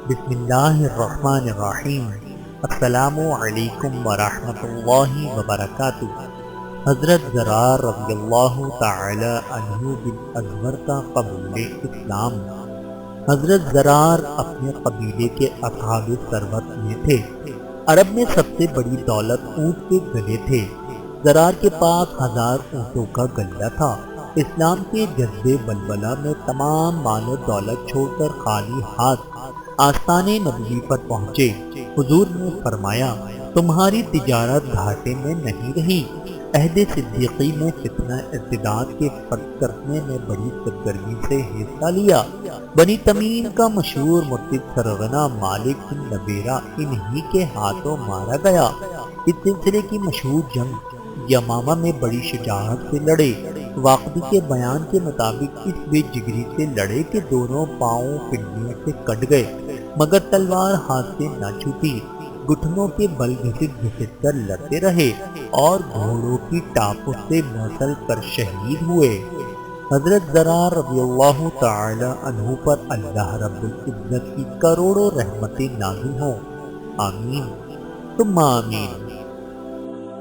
بسم اللہ الرحمن الرحیم۔ السلام علیکم ورحمۃ اللہ وبرکاتہ۔ حضرت زرار رضی اللہ تعالی عنہ بن ازور کا قبول اسلام۔ حضرت زرار اپنے قبیلے کے اصحاب ثروت میں تھے۔ عرب میں سب سے بڑی دولت اونٹ کے گلے تھے۔ زرار کے پاس 1000 اونٹوں کا گلہ تھا۔ اسلام کے جذبے ولولہ میں تمام مال و دولت چھوڑ کر خالی ہاتھ آستان نبوی پر پہنچے۔ حضور نے فرمایا، تمہاری تجارت گھاٹے میں نہیں رہی۔ عہد صدیقی میں فتنہ ارتداد کے فرد کرنے میں بڑی سرگرمی سے حصہ لیا۔ بنی تمیم کا مشہور مرتد سرغنہ مالک بن نبیرہ انہی کے ہاتھوں مارا گیا۔ اس سلسلے کی مشہور جنگ یمامہ میں بڑی شجاعت سے لڑے۔ واقعی کے بیان کے مطابق اس بے جگری سے لڑے کہ دونوں پاؤں پنڈلیوں سے کٹ گئے، مگر تلوار ہاتھ سے نہ چھوٹی۔ گھٹنوں کے بل گھسٹ گھسٹ کر لڑتے رہے اور گھوڑوں کی ٹاپوں سے مسل کر شہید ہوئے۔ حضرت زرار رضی اللہ تعالی عنہ پر اللہ رب العزت کی کروڑوں رحمتیں نازل ہوں۔ آمین ثم آمین۔